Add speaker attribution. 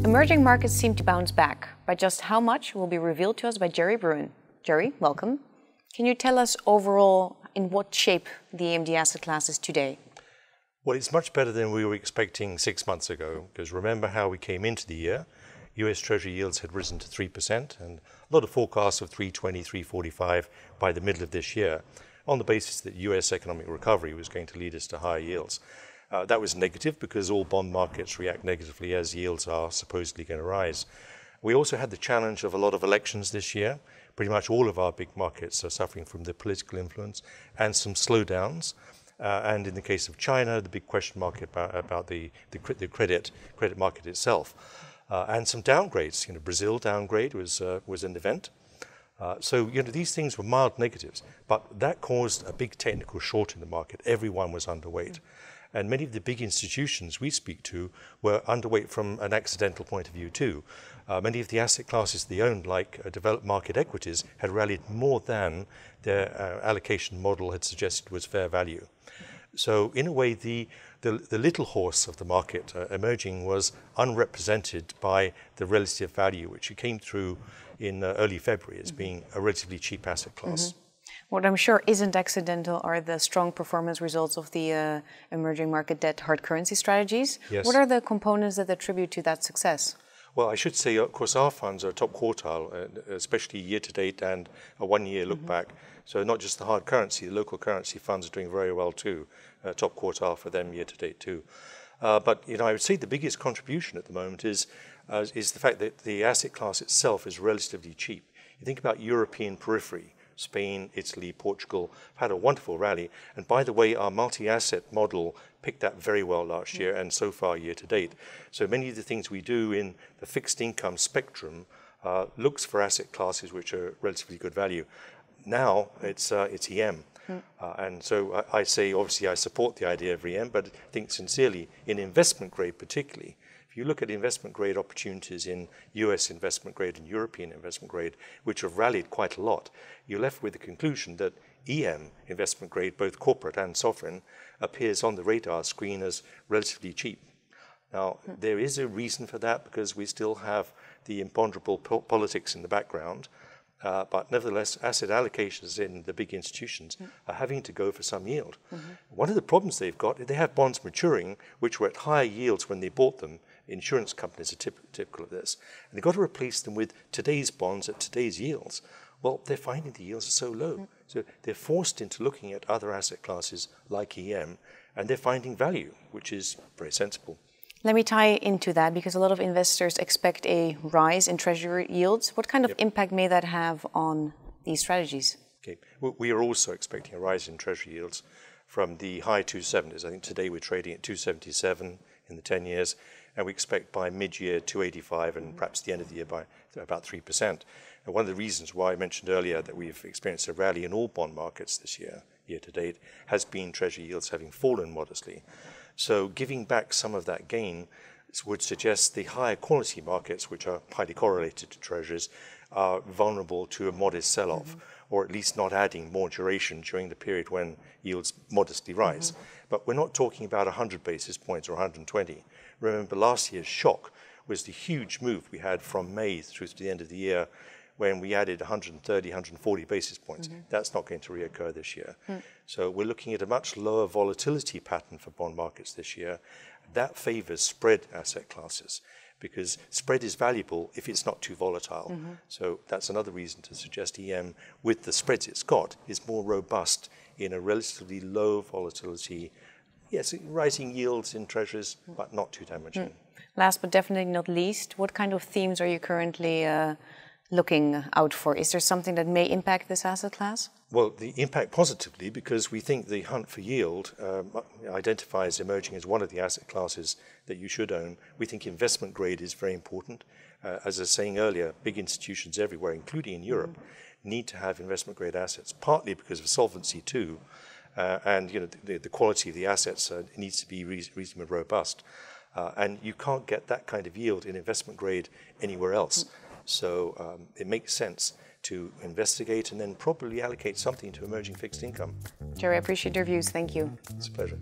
Speaker 1: Emerging markets seem to bounce back, but just how much will be revealed to us by Jerry Brewin. Jerry, welcome. Can you tell us overall in what shape the AMD asset class is today?
Speaker 2: Well, it's much better than we were expecting 6 months ago, because remember how we came into the year. US Treasury yields had risen to 3%, and a lot of forecasts of 320, 345 by the middle of this year, on the basis that US economic recovery was going to lead us to higher yields. That was negative because all bond markets react negatively as yields are supposedly going to rise. We also had the challenge of a lot of elections this year. Pretty much all of our big markets are suffering from the political influence and some slowdowns. And in the case of China, the big question mark about the credit market itself. And some downgrades. Brazil downgrade was an event. So these things were mild negatives, but that caused a big technical short in the market. Everyone was underweight. And many of the big institutions we speak to were underweight from an accidental point of view too. Many of the asset classes they owned, like developed market equities, had rallied more than their allocation model had suggested was fair value. So in a way, the little horse of the market emerging was unrepresented by the relative value, which came through in early February as being a relatively cheap asset class.
Speaker 1: What I'm sure isn't accidental are the strong performance results of the emerging market debt hard currency strategies.
Speaker 2: Yes.
Speaker 1: What are the components that attribute to that success?
Speaker 2: Well, I should say, of course, our funds are top quartile, especially year to date and a 1 year look back. So not just the hard currency, the local currency funds are doing very well too. Top quartile for them year to date too. But I would say the biggest contribution at the moment is the fact that the asset class itself is relatively cheap. You think about European periphery. Spain, Italy, Portugal have had a wonderful rally. And by the way, our multi-asset model picked that very well last year and so far year to date. So many of the things we do in the fixed income spectrum looks for asset classes which are relatively good value. Now it's EM. And so I say, obviously, I support the idea of EM, but I think sincerely in investment grade particularly, if you look at investment grade opportunities in US investment grade and European investment grade, which have rallied quite a lot, you're left with the conclusion that EM investment grade, both corporate and sovereign, appears on the radar screen as relatively cheap. Now, there is a reason for that because we still have the imponderable politics in the background. But nevertheless, asset allocations in the big institutions are having to go for some yield. One of the problems they've got, they have bonds maturing, which were at higher yields when they bought them. Insurance companies are typical of this. And they've got to replace them with today's bonds at today's yields. Well, they're finding the yields are so low. So they're forced into looking at other asset classes like EM, and they're finding value, which is very sensible.
Speaker 1: Let me tie into that because a lot of investors expect a rise in Treasury yields. What kind of impact may that have on these strategies?
Speaker 2: Okay. We are also expecting a rise in Treasury yields from the high 270s. I think today we're trading at 277 in the 10 years, and we expect by mid-year 285 and perhaps the end of the year by about 3%. And one of the reasons why I mentioned earlier that we've experienced a rally in all bond markets this year, year to date, has been Treasury yields having fallen modestly. So giving back some of that gain would suggest the higher quality markets, which are highly correlated to treasuries, are vulnerable to a modest sell-off, or at least not adding more duration during the period when yields modestly rise. But we're not talking about 100 basis points or 120. Remember, last year's shock was the huge move we had from May through to the end of the year when we added 130, 140 basis points. That's not going to reoccur this year. So we're looking at a much lower volatility pattern for bond markets this year. That favors spread asset classes because spread is valuable if it's not too volatile. So that's another reason to suggest EM, with the spreads it's got, is more robust in a relatively low volatility. Yes, rising yields in treasuries, but not too damaging.
Speaker 1: Last but definitely not least, what kind of themes are you currently looking out for? Is there something that may impact this asset class?
Speaker 2: Well, the impact positively because we think the hunt for yield identifies emerging as one of the asset classes that you should own. We think investment grade is very important. As I was saying earlier, big institutions everywhere, including in Europe, need to have investment grade assets, partly because of solvency too. And the quality of the assets needs to be reasonably robust. And you can't get that kind of yield in investment grade anywhere else. So it makes sense to investigate and then probably allocate something to emerging fixed income.
Speaker 1: Jerry, I appreciate your views. Thank you.
Speaker 2: It's a pleasure.